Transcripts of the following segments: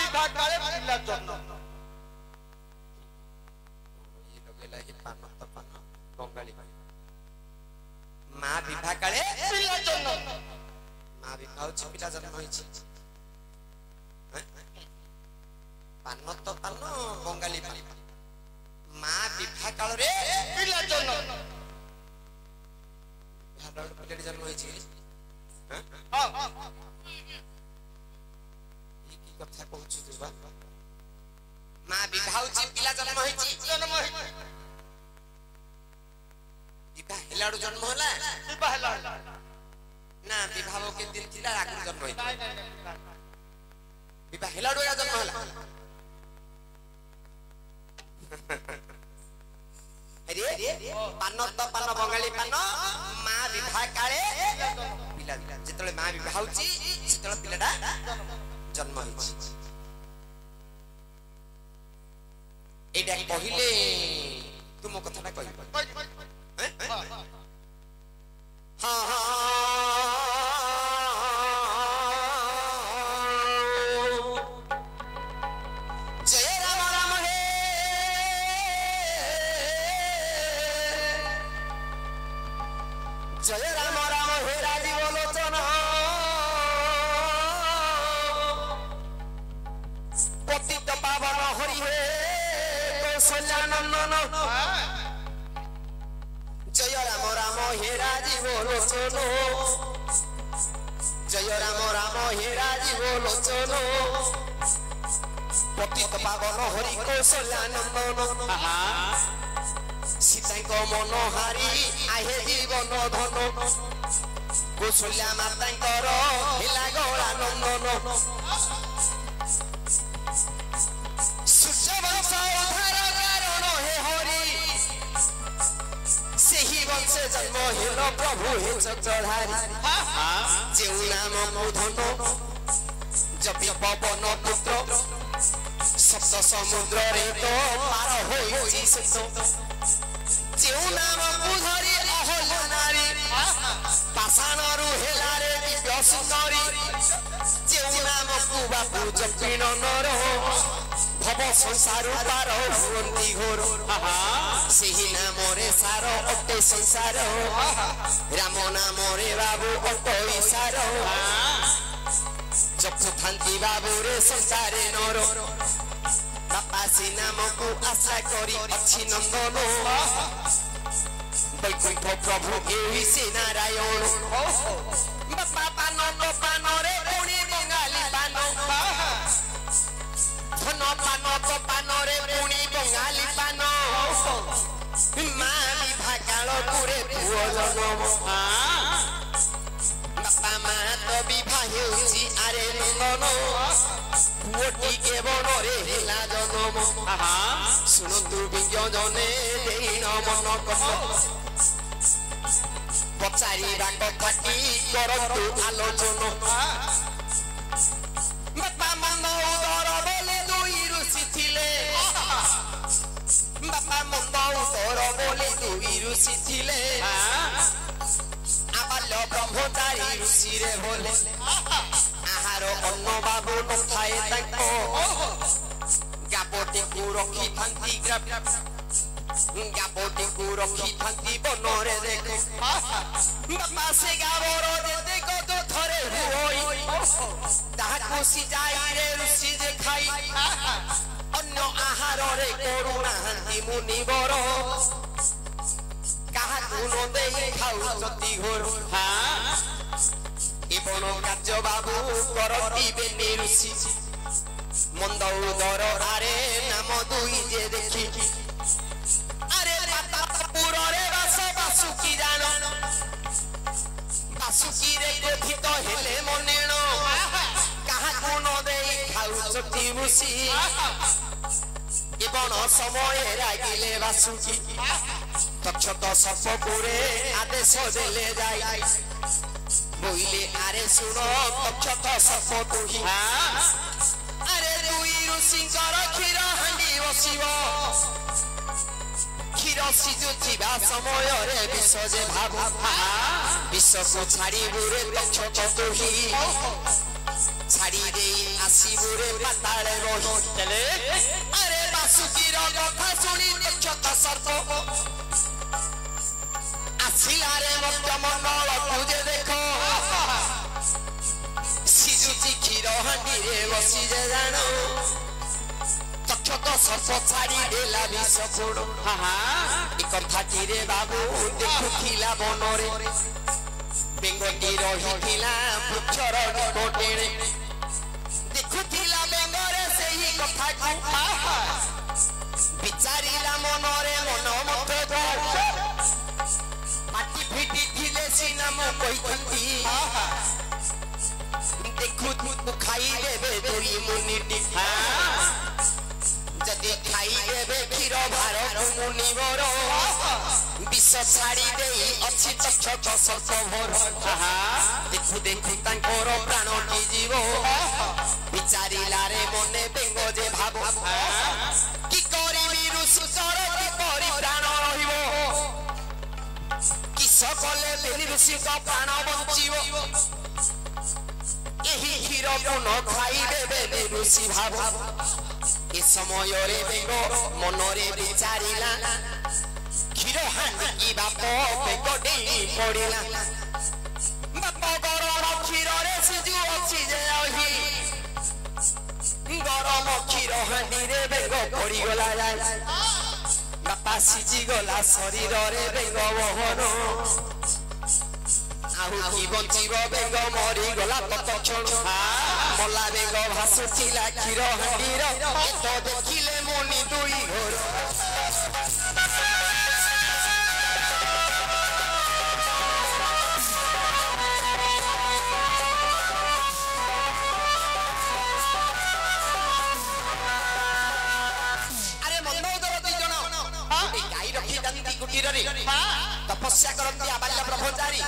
विवाह काले पिला जन्म ये लगेला ये पान तो पान बंगाली मां विवाह काले पिला जन्म मां विवाह छि पिला जन्म होइछि पान तो पान बंगाली मां विवाह काल रे पिला जन्म हाडल पिला जन्म होइछि हां ई की कथा कहछु तू बा मां विवाह छि पिला जन्म होइछि जन्म विवाह हेलाडू जन्म होला विवाह होला ना विवाह के दिन थिला आगु जन्म होइछि नहीं विवाह हेलाडू जन्म होला अरे पान तो पान बंगाली पान मां विवाह काले पिला जेतले मां विवाह होछि सेतले पिलाडा जन्म होछि एडा कहिले तुम कथाटा कहिबो हां हां जय राम राम हे जय राम राम हे राजीव लोचन पतित पावन हरि हे कौशल्यानंदन जय राम राम हे राजीव लोचन जय राम राम हे राजीव लोचन पतित पावन हरि कौशल्यानंदन सीता को मनोहारी आहे जीवन धन कौशल्या माता हिला गौरा नंदन सूर्यवंश उद्धार कारण हे हरि से ही वंश जन्म हेल प्रभु हे चक्रधारी जेउ नाम धन जपि पवन पुत्र सप्त समुद्र रे तो पार होई से जेउ नाम बुधरी अहल्या नारी पाषाणरू हेला रे दिव्य सुंदरी जेउ नाम बापू जपिन नर भव संसार पार हुंती घोर सेही नाम रे सार अटे संसार राम नाम रे बाबू अटोई सार जपु थांती बाबू रे संसारे नर बापासी नाम को आशा करी अच्छी नंदन वैकुंठ प्रभु एही से नारायण बापा पान तो पान रे पुणी बंगाली पान धन पान तो पान रे पुणी बंगाली पान मां विभाकाल पुरे पुओ जन्म बापा मां तो विवाह हेउछि आरे नंदन पुओटी के बनरे हिला जन्म शुणतु विज्ञजने देन मन कथ पचारी कथाटी करतु आलोचन बापा मंद उदर बोले दुई ऋषि थिले बापा मंद उदर बोले दुई ऋषि थिले आबाल्य ब्रह्मचारी ऋषि रे बोले आहार अन्न बाबू नथाए ताको गापोटी को रखी थांती गापोटी को रखी थांती बनरे देखो बापा से गावर दे को तो थरे होई ताहा खुशी जाई रे ऋषि जे खाई अन्न आहार रे करुणा हंती मुनि बर काहा गुण देई खाऊ सती घोर इबन कार्य बाबू करती बेनी ऋषि मंद उदर आरे नाम दुई जे देखी अरे माता पुर रे बास बासुकी जान बासुकी रे कथित हेले मनेण काहा गुण देई खाऊ सती ऋषि इबन समय रागिले बासुकी तक्षक सर्पपुरे आदेश देले जाई बोइले आरे सुन तक्षक सर्प तुही अरे दुई ऋषिंकर क्षीर हांडी बसिब क्षीर सिजुथिबा समय रे विष जे भाबु विष को छाड़ी बुरे तक्षक तुही छाड़ी दे आसीबुरे पाताले रही चले अरे बासुकीर कथा सुनी देखत सर्प आसिला रे मध्य मंडल तुझे देखो सिजुची क्षीर हांडी रे बसी जे जानो तक्षक सर्प छाड़ी देला विष फोड़ एक कथाटी रे बाबू देखुथिला बनरे बेंगटी रहिथिला वृक्षर निकटेरे देखुथिला बेंगरे सेही कथा विचारिला मनरे मन मते माटी फिटी थिले सिना मो कहिथि देखु तू खाई देबे दुई मुनिटी जदि खाई देबे क्षीर भार मुनिवर विष छाड़ी देई अछि तक्षक सर्प भर देखु देखु तांकर प्राणटी जीव विचारिला रे मने बेंग जे भाव कि करिबि ऋषि कर कि करि प्राण रहिबो कि सकले बेनि ऋषि का प्राण बंचिबो एही क्षीर पुन खाई देबे ऋषि भाव ए समय रे बेंग मनरे विचारिला क्षीर हांडी की बाप बेंग देई पड़िला बाप गरम क्षीर रे सिजु अछि जे अही गरम क्षीर हांडी रे बेंग पड़ी गला बापा सिजी गला शरीर रे बेंग बहन आहु की बंचिब बेंग मरी गला तत्क्षण मला बेंग भासुथिला क्षीर हांडीर तो देखिले मुनि दुई घोर अरे मंदोदर दुई जण गाई रखी जाती कुटीर रे तपस्या करती आबाल्य ब्रह्मचारी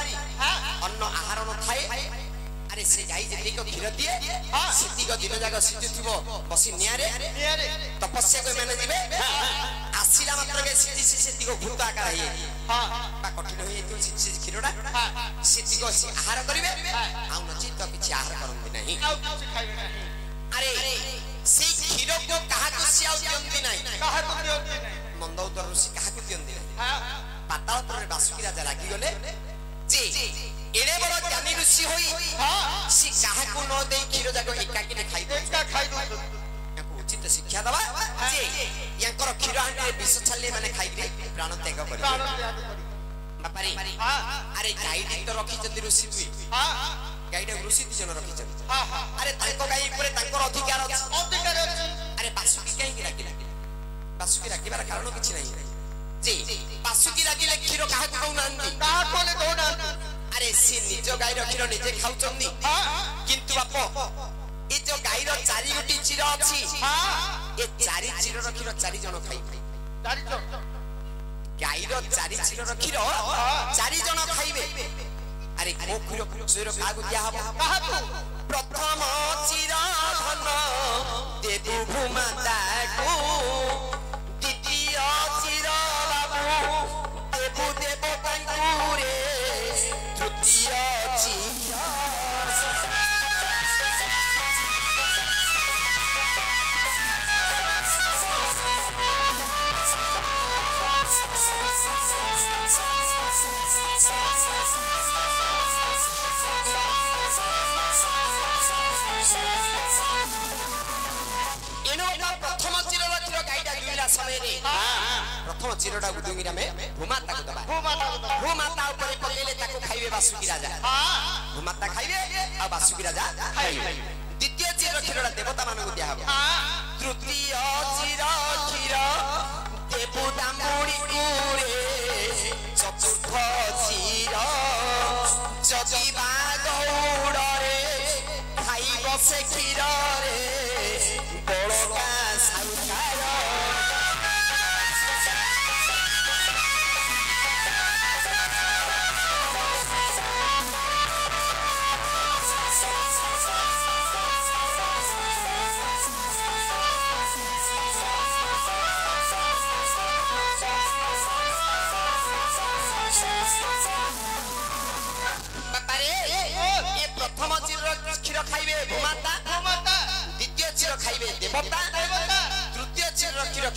अन्न आहार न थाए अरे से गाई जेतिक क्षीर दिए सेतिक दिन जाग सिजुथिबो बसी नियारे तपस्या को माने दिबे आसिला मात्र के सिजि सेतिक भूत आकार हे बा कठिन होई तू सिजि क्षीरडा सेतिक आहार करिवे आउ नची तो किछि आहार करंती नहीं आउ किछि खाइबे नहीं अरे से क्षीर को कहा को सियाउ दियंती नहीं कहा को दियंती नहीं मंदोदर ऋषि कहा को दियंती नहीं पाताल रे बासुकी राजा लागी गले जे एरे बड़ ज्ञानी ऋषि होई सी कहा को न दे क्षीर जाको एकाकी ने खाई दे याको उचित शिक्षा दबा जे यांकर क्षीर हांडी रे विष छाले माने खाई दे प्राण त्याग करी प्राण त्याग करी बापारी अरे गाई तो रखी जति ऋषि दुई गाईडा ऋषि दी जन रखी जति अरे ताको गाई ऊपर ताकर अधिकार अछि अरे बासुकी काई की राखिला बासुकी राखिबार कारण किछि नाही जे बासुकी राखिले क्षीर काहा को नांदी काहा कोले दोना अरे से निज गाई क्षीर निजे खाउचंदी किंतु बाप ए जो गाई रो चारि गोटी चिर अछि ए चारि चिर रो क्षीर चारि जन खाइ चारि जन गाई रो चारि चिर रो क्षीर चारि जन खाइबे अरे को क्षीर क्षीर कागु दिया हबो काहा को प्रथम चिर धन देबु भूमाता को द्वितीय चिर बाबू देबु देव कंकुरे तृतीय चिर प्रथम चिर क्षीर गाईटा दुईला समय रे प्रथम चिरटा गुदुंगिरा में भूमाता को दबा भूमाता ऊपर पकेले ताको खाइबे बासुकी राजा भूमाता खाइबे आ बासुकी राजा खाइबे द्वितीय चिर क्षीरटा देवता मानन को दिया हबो तृतीय चिर क्षीर देवु दामुड़ी कुरे चतुर्थ चिर जदि बागौड़ रे खाइब से क्षीर रे बड़का साउकार प्रथम चिर क्षीर खाइबे भूमाता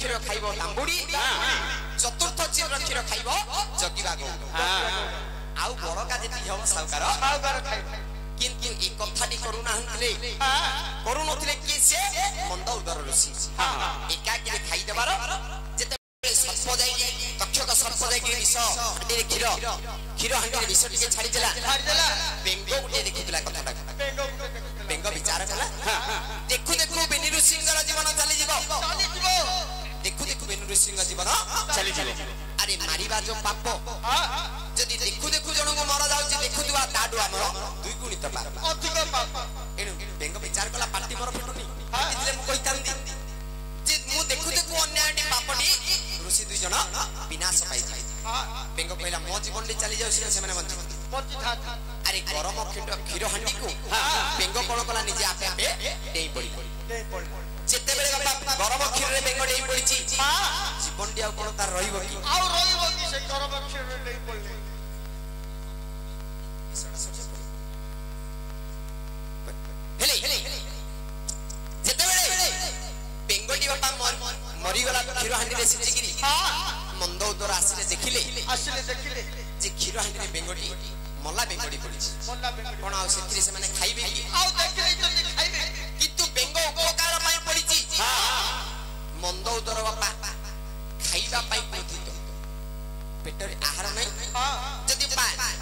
क्षीर खाइबो तांबुडी चतुर्थ क्षीर खाइबो जगिबा गौ आउ बड़का जेती हम साउकार किंतु ई कथाटी करूना हंतले करूनथले कि से मंद उदर ऋषि एका कि खाइ देबार जेते सर्प जाई तक्षक सर्प जाई कि विष हंडी क्षीर हंडी विष टिके छाडी देला बेंग गुटे देखितला कथाटा बेंग विचार कला देखु देखु बेनी ऋषिंगर जीवन चली जीवो देखु देखु बेनी ऋषिंगर जीवन चली जीवो अरे मारिबा जो पाप जदि देखु देखु जन को मरा जाउची देखुतुवा ताडु हमर दुई गुणित पाप ଅଧିକ ପାପ एनु बेंग विचार कला पार्टी मोर फटुनी दिले मु कहितांदी जे मु देखु देखु अन्यायटी पापटी ऋषि दुई जन विनाश पाइ जाय बेंग कहला मो जीवन ले चली जाउ से माने बंची अरे गरम क्षीर हंडी को बेंग कोन कला निजे आपे आपे देई पड़ी जेते बेले बापा गरम क्षीर रे बेंग देई पड़ीची जीवन दिया कोन तार रहिबो की आउ रहिबो की से गरम क्षीर रे देई पड़ले हेले जेते बेले बेंगटी बापा मरी गला क्षीर हंडी रे सिची गिरी मंद उदर आसिले देखिले जे क्षीर हंडी रे बेंगटी मल्ला बेंगटी पड़ीची कोन आ सेथि से माने खाइबे की आउ देखिले जल्दी खाइबे किंतु बेंग उपकार पाई पड़ीची मंद उदर बापा खाइबा पाई क्रोधित पेटरे आहार नै जदि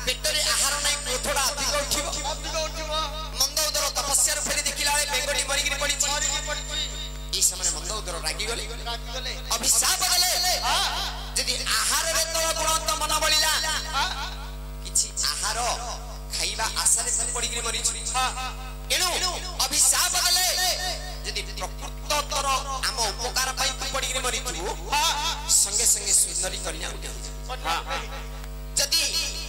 पेटरे आहार नै क्रोधडा अधिक उठिबो मंद उदर तपस्या रे फेरी देखिला बेंगटी मरी गिरी पड़ीची ई समय मंद उदर रागी गले अभिशाप गले जदि आहार रे तो गुण तो मन बलिला किछि आहार खाइबा आशा रे पड़ी गिरी मरी छि एनु अभिशाप गले जदि प्रकृत तर आम उपकार पाई पड़ी गिरी मरी छु संगे संगे सुंदरी कन्या उठे जदि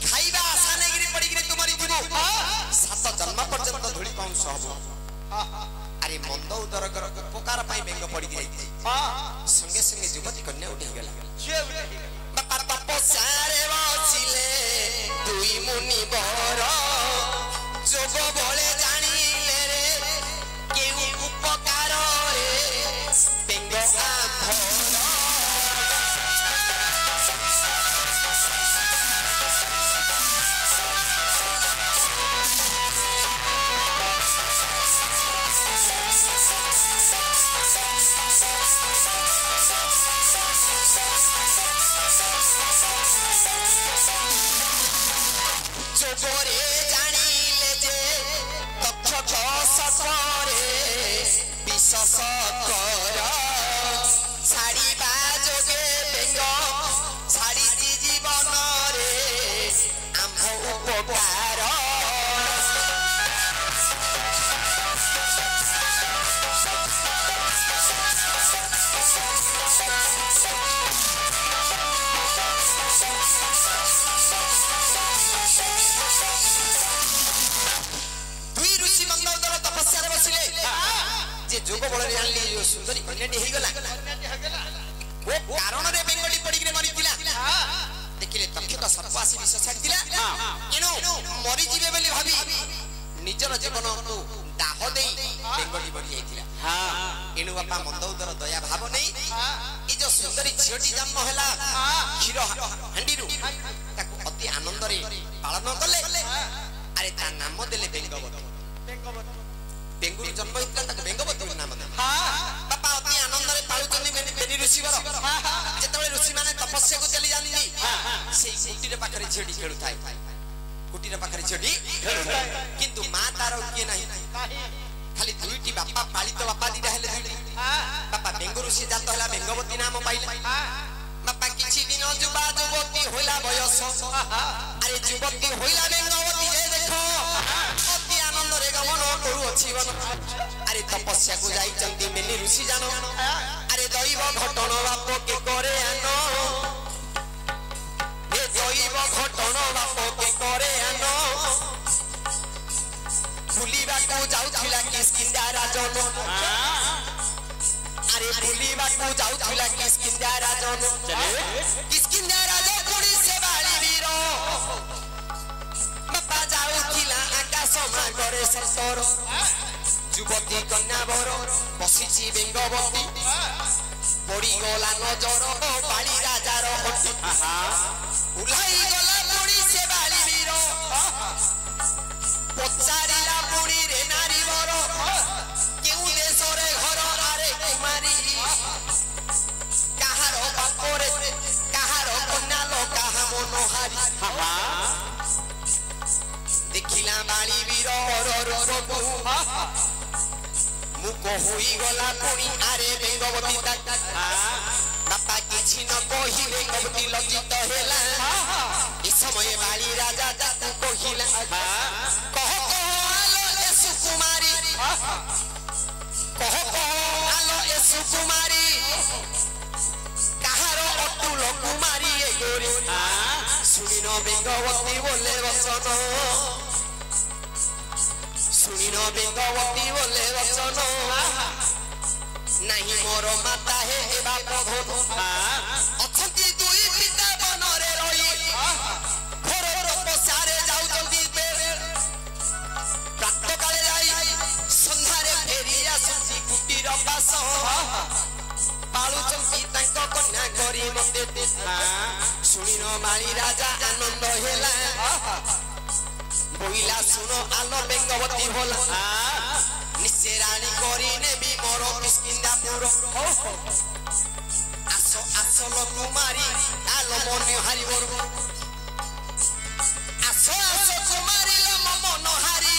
खाइबा आशा नै गिरी पड़ी गिरी तू मरी छु सात जन्म पर्यंत धुली कौन सहब अरे मंद उदर कर उपकार पाई बेंग पड़ी गिरी संगे संगे युवती कन्या उठे गेला बापा तपस्या रे बसिले दुई मुनि बर जोग बोले जानिले रे केउ उपकार रे बेंग आधर जोगरे जानिले जे तक्षक ससरे विश्वास कर छाड़ीबा जोगे बेंग छाड़ी जीवन रे आम उपकार जे जोग बळ रे आनली जो सुंदरी कन्याटी हे गला ओ कारण रे बेंगली पड़ी रे मरी दिला देखिले तक्षक सर्प आसी विष छाडी दिला एनो मरी जीवे बोली भाबी निजर जीवन को दाह देई बेंगली मरी जाईतिला एनु बापा मंद उदर दया भाव नै ई जो सुंदरी झियोटी जन्म हैला क्षीर हंडी रु ताको अति आनंद रे पालन कले अरे ता नाम देले बेंगवती बेंगुरु जन्म होइतला ताको बेंगवती नाम दे बापा अति आनंद रे पाळुचनी बेनी ऋषि बर जेतबे ऋषि माने तपस्या को चली जानी सेई कुटी रे पाखरे झेडी खेलु थाए कुटी रे पाखरे झेडी खेलु थाए किंतु मा तार किए नाही खाली दुईटी बापा पालित बापा दिदा हेले दुईटी बापा बेंगुरु ऋषि जात हला बेंगवती नाम पाइले बापा किछि दिन जुबा जुवती होइला बयस अरे जुवती होइला बेंगवती जे देखो अति आनंद रे गमन करू अछि वन अरे तपस्या को जाई चंदी मेनी ऋषि जानो अरे दैव घटन बाप के करे आनो ए दैव घटन बाप के करे आनो फुलीबा को जाउथिला किसकिंदा राजन अरे फुलीबा को जाउथिला किसकिंदा राजन किसकिंदा राजन पुरी से बाली वीरो बापा जाउथिला आकाश मा करे ससर युवती कन्या बर बसिची बेंगवती पड़ी गला नजर बाली राजार हटी उलाई गला पुणी से बाली वीर पचारिला पुणी रे नारी वर केउ देश रे घर आरे कुमारी कहार बापरे कहार कन्या लो कहा मनोहारी देखिला बाली वीर रूप मुख होई गला पुणी आरे बेंगवती बापा किछि न कहि बेंगवती लज्जित हेला ए समय बाली राजा जातु कहिला कह आलो ए सुकुमारी कह आलो ए सुकुमारी कहार अतुल कुमारी ए गोरी सुनिन बेंगवती बोले वचन सुनिन बेंगवती बोले वचन नहीं मोर माता हे बाप धन अछंती दुई पिता बनरे रही घोर तपस्यारे जाउचंती प्रात काले जाई संध्यारे फेरी आसंती कुटीर बास पालुचंती तांक कन्या करी मते सुनिन माली राजा आनंद हेला बोइला सुनो आलो बेंगवती होला निश्चय रानी करी नेबी मोर किष्किंधापुर आसो आसलो कुमारी आलो मन हारी मोर आसो आसो कुमारी लो मन हारी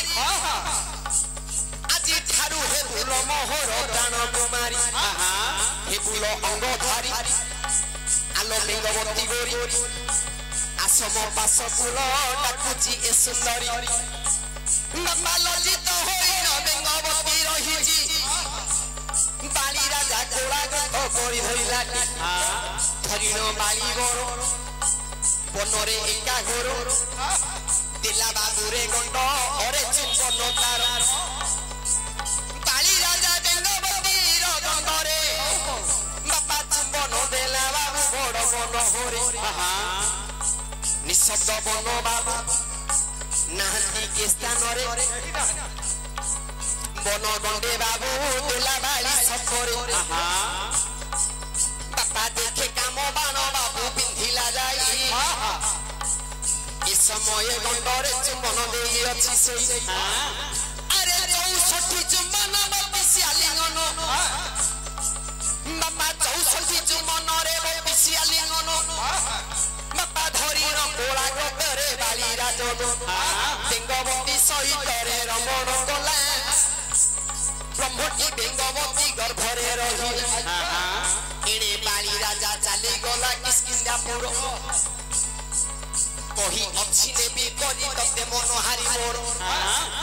আজি ठारू हे फूल मोहर प्राण कुमारी हे फूल अंग धारी आलो बेंगवती गोरी आसम पास फूल डाकुची ए सुंदरी बापा लज्जित होई न बेंगवती रहिची बाली राजा कोला गंध करी धरिला धरिन बाली बर बनरे एका घोर दिला बाबुरे गंड अरे चुंबन तार बाली राजा बेंगवती गंडरे बापा चुंबन देला बाबू बड़ मन होरे निशब्द बन बाबू नाहंती के स्थान रे बन गंडे बाबू देला बाली सखरे बापा देखे काम बाण बाबू पिंधिला जाई ए समय गंडरे चुंबन देई अछि सोई अरे 64 चुंबन बपिसियालिंगन बापा 64 चुंबन रे बपिसियालिंगन बापा धरिन कोला गतरे बाली राजन बेंगवती सहित रे रमण कला ब्रह्मटी बेंगवती गर्भरे रही एणे बाली राजा चली गला किष्किंधापुर कही अछि नेबी करी तते मनोहारी मोर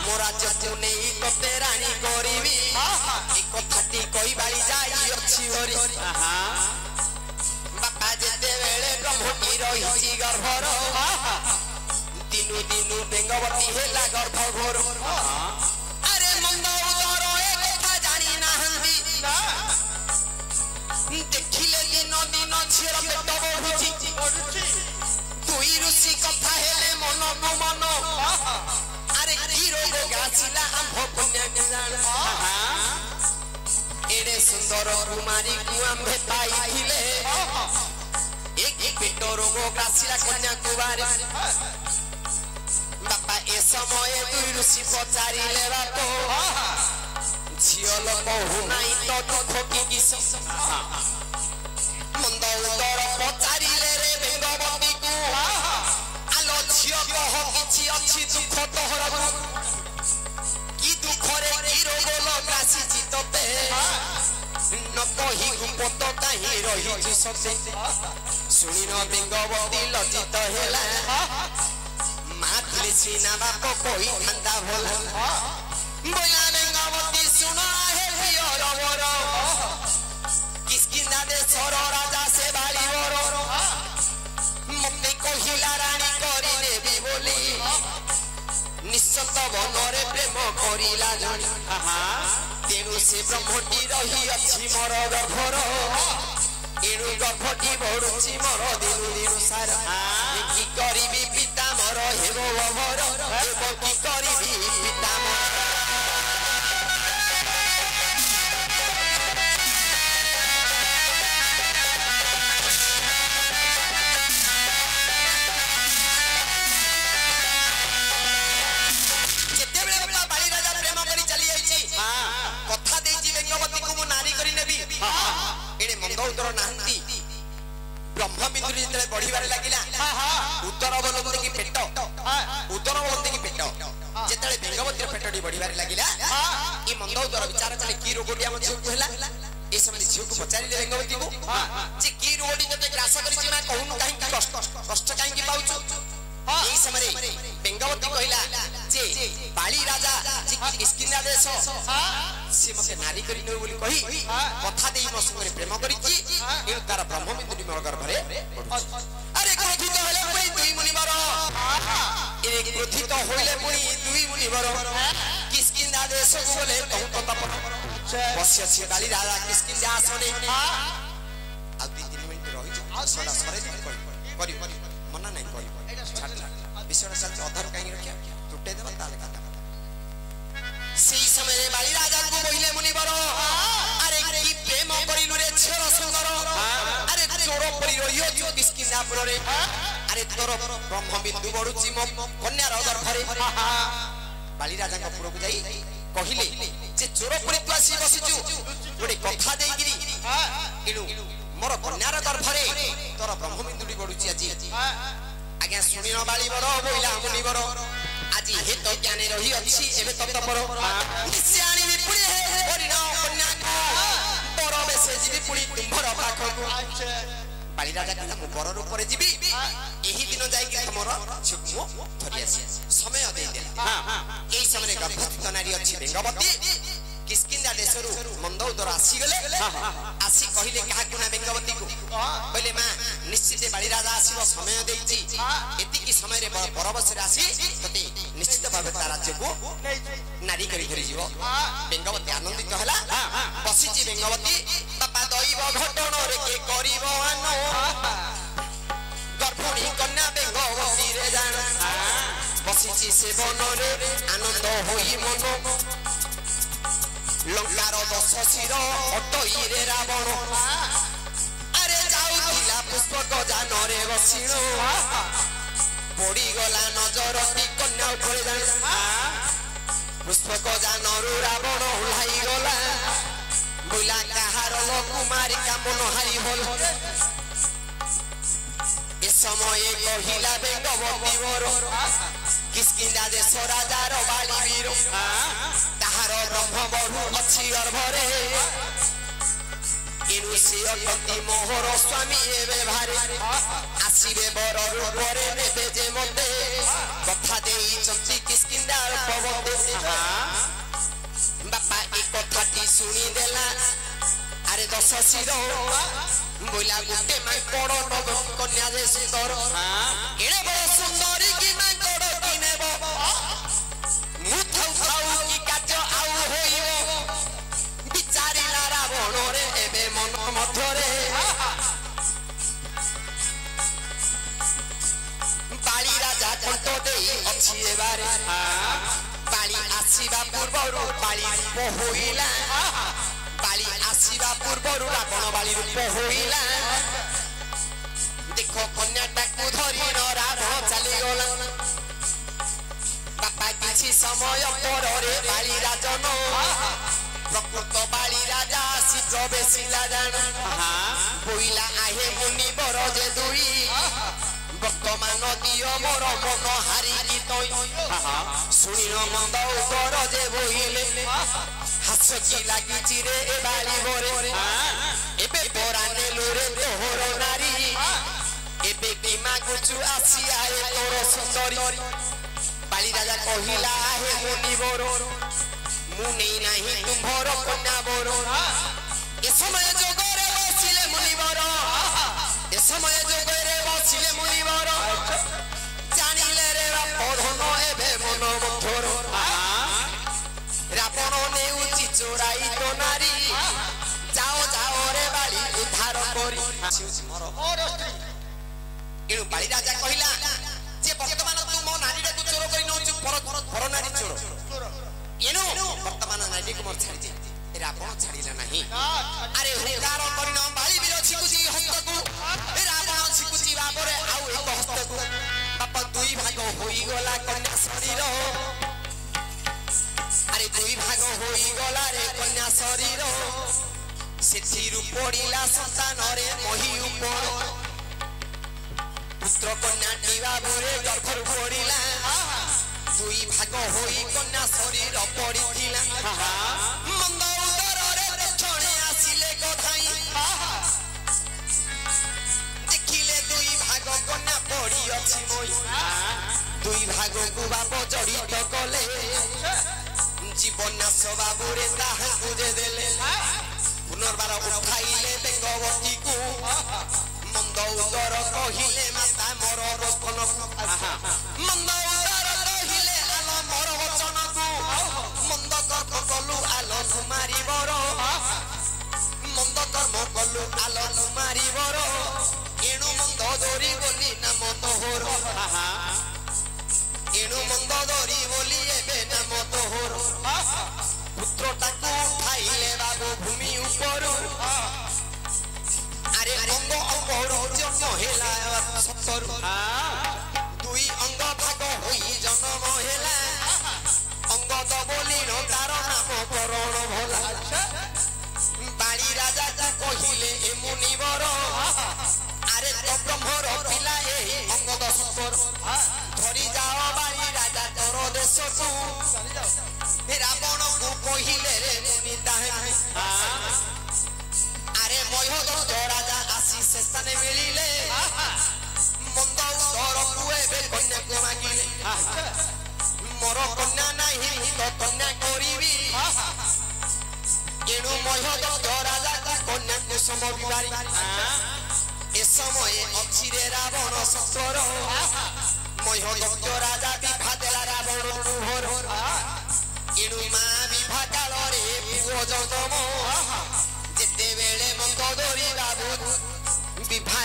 मोरा जतु नेई तते रानी करिबी ए कथाटी कहि बाली जाई अछि हरि बापा जेते बेले ब्रह्मटी रहिची गर्भर दिनु दिनु बेंगवती हेला गर्भ घोर अरे मंद उदर ए कथा जानी नाहंती देखिले दिन दिन झिर पेट बढ़ुची दुई ऋषि कथा हेले मन को मन अरे की रोग गाछिला आंभ कन्या के जान एडे सुंदर कुमारी को आंभे पाइथिले एक पेट रोग गाछिला कन्या कुमारी बापा ए समय दुई ऋषि पचारिले बापो झियो लोक हुनाई तो दुख की किस मंद उदर पचारिले रे बेंगवती को आलो झियो कह किछि अछि दुख तोहर की दुख रे की रोग लगासी चितते न कहि गुपत काहि रहि छु सते सुनिन बेंगवती लज्जित हेला माथले सीना बाप कोई ठंडा भोला बोला बेंगवती सुना है हियर वर किष्किंधा देशर राजा से बाली वर मते कहिला रानी करी देबी बोली निश्चित बनरे प्रेम करिला जणी तेणु से ब्रह्मटी रही अछि मोर गर्भर एणु गर्भटी बढ़ुची मोर दिनु दिनु सारा की करिबी पिता मोर हेबो अमर एवं की करिबी पिता मोर ଉତ୍ତର ନାହାନ୍ତି ब्रह्म बिंदु जेतले बढ़िबारे लागिला उत्तर बोलते कि पेट उदर बोलते कि पेट जेतले बेंगवती पेटडी बढ़िबारे लागिला ई मंद उदर विचार कले की रोगटी हम झिउ कहला ए समय झिउ को पचारिले बेंगवती को जे की रोगटी जते ग्रास करि छि मा कहून काहे की कष्ट काहे की पाउछु এই সময়ে বেঙ্গবতী কহিলা যে বালি রাজা যে কিষ্কিন্ধা দেশ সে মতে নারী করি নয় বলি কহি কথা দেই মো সঙ্গে প্রেম করিছি এর তার ব্রহ্মবিন্দুটি মোর গর্ভরে আরে ক্রোধিত হলে পুনি দুই মুনিবর এ ক্রোধিত হইলে পুনি দুই মুনিবর কিষ্কিন্ধা দেশ বলে বহুত তপ বসিয়াছি বালি রাজা কিষ্কিন্ধা আসনে আর 2-3 মিনিট রহি সডা সরে করি মনা নাই করি विषय चल अधर कहीं रखिया टूटे देबा ताले का सेई समय रे बाली राजा को बोइले मुनिवर अरे की प्रेम करिलु रे छेर सुंदर अरे चोर परि रहियो जो किसकिना पर रे अरे तोर ब्रह्म बिंदु बडुची मो कन्या रा दरफरे बाली राजा को पुरक जाई कहिले जे चोर परि तू आसी बसिचु गोटे कथा देई गिरी इनु मोर कन्या रा दरफरे तोर ब्रह्म बिंदुडी बडुची आजी आज्ञा सुनिन बाली बर बोइला मुनिवर आजी हेत ज्ञाने रही अछि एबे तत्पर निश्चयानी विपुणी हे परिण कन्या पर बेसे जीवी पुणी तुम्भर पाखको बाली राजा कहला मु बर रूप रे जीवी एही दिन जाई कि हमर छुमो धरि आसी समय दे दे एही समय गर्भवती नारी अछि बेंगवती किष्किंधा देशरु मंद उदर आसी गले आसी कहिले काहा गुना बेंगवती को बोले मां निश्चित बाली राजा आसीबो समय देइची एति की समय रे बरबस रे आसी तते निश्चित भाबे ता राज्य को नारी करी धरि जीवो बेंगवती आनंदित हला बसिची बेंगवती बापा दैव घटन रे के करिवो आनो गर्भणी कन्या बेंगवती रे जान बसिची से बन रे आनंद होई मनो लंकार 10 शिर अटई रे रावण अरे जाउथिला पुष्पक जान रे बसिनो पड़ी गला नजर की कन्या उपरे जान पुष्पक जान रु रावण हुलाई गला बुला कहार कुमारी का मन हारी होल ए समय कहिला बेंगवती वर किष्किंधा देश राजार बाली वीर ताहार ब्रह्म बढु अछि गर्भरे इनु सियकति मोहर स्वामी एबे भारे आसीबे बर रूपरे नेबे जे मते कथा देई चंती किष्किंधा पवते बापा ए कथाटी सुनी देला अरे 10 शिर बोला गुटे मां कोड़ नब कन्या जे सुंदर एड़े बड़ सुंदरी की मां कोड़ किनेबो मुथौ खाउ की काज आउ होइबो बिचारीला रावण रे एबे मन मथरे बाली राजा कंठ देई अछि एबारे बाली आसीबा पूर्वरु बाली पहोइला बाली आसीबा पूर्वरु रावण बाली रूप होइला देखो कन्याटा को धरि न रावण चली गला बापा किछि समय पर रे बाली राजन प्रकृत बाली राजा आसी प्रवेशिला जान बोइला आहे मुनिवर जे दुई वर्तमान दियो मोर मन हारी की तई सुनिन मंद उपर जे बोइले हासकी लागि चिरे ए बाली बोरे एबे पोराने लुरे तोहर नारी एबे की मागुचु आसी आए तोर सुंदरी बाली राजा कहिला हे मुनिवर मुनि नाही तुम्भर कन्या बर ए समय जोगरे बसिले मुनिवर ए समय जोगरे बसिले मुनिवर जानिले रे पधन एबे मन मथर रावण नेउची चोराई तो नारी जाओ जाओ रे बाली उद्धार करी मोर स्त्री एनु बाली राजा कहिला जे वर्तमान तू मो नारी रे तू चोर करी नउची पर नारी चोर एनु वर्तमान नारी को मोर छाड़ी दे रावण छाड़ीला नहीं अरे उद्धार करी न बाली बिरो छिकुची हस्त को रावण छिकुची बाबरे आउ एक हस्त को बापा दुई भाग होई गला कन्या शरीर अरे दुई भाग होई गला रे कन्या शरीर ସେଥିରୁ ପଡ଼ିଲା ସନ୍ତାନରେ ମହି ଉପର ପୁତ୍ର କନ୍ୟାଟି ବାବୁରେ ଗର୍ଭରୁ ପଡ଼ିଲା ଦୁଇ ଭାଗ ହୋଇ କନ୍ୟା ଶରୀର ପଡ଼ିଥିଲା ମନ୍ଦ ଉଦରରେ ଦକ୍ଷିଣେ ଆସିଲେ ଗଧାଇ ଦେଖିଲେ ଦୁଇ ଭାଗ କନ୍ୟା ପଡ଼ିଅଛି ମଇ ଦୁଇ ଭାଗକୁ ବାପ ଜଡ଼ିତ କଲେ ଜୀବନାଶ ବାବୁରେ ତାହାକୁ ଯେ ଦେଲେ ପୁନର୍ବାର ଉଠାଇଲେ ବେଙ୍ଗବତୀକୁ ମନ୍ଦ ଉଦର କହିଲେ ମାତା ମୋର ବଚନକୁ ମନ୍ଦ ଉଦର କହିଲେ ଆଲ ମୋର ବଚନକୁ ମନ୍ଦ କର୍ମ କଲୁ ଆଲ ତୁମାରିବର ମନ୍ଦ କର୍ମ କଲୁ ଆଲ ତୁମାରିବର ଏଣୁ ମନ୍ଦ ଦୋରି ବୋଲି ନାମ ତୋହର ଏଣୁ ମନ୍ଦ ଦୋରି ବୋଲି ଏବେ ନାମ ତୋହର ପୁତ୍ରଟାକୁ ଉଠାଇଲେ ବାବୁ ଭୂମି ଉପରୁ আরে অঙ্গ অঙ্গর জন্ম হেলা সত্তর দুই অঙ্গ ভাগ হই জন্ম হেলা অঙ্গ দবলির তার নামকরণ ভোলা বাড়ি রাজা কহিলে এ মুনিবর আরে তো ব্রহ্মর পিলা এই অঙ্গ সত্তর ধরি যাও বাড়ি রাজা তোর দেশকু রাবণকু কহিলে রে মুনি তাহে আরে ময়ূর রাজা আসি সে স্থানে মিলিলে মন্দ উদরকু এবে কন্যাকে মাগিলে মোর কন্যা নাহি তো কন্যা করিবি এণু ময়ূর রাজা কন্যাকে সমবিবারি এ সময়ে অছিরে রাবণ সত্তর ময়ূর রাজা বিভা দেলা রাবণ কুহর এণু মা বিভা কালরে পুয় যতম যেতেবেলে মন্দ দরি বাবু বিভা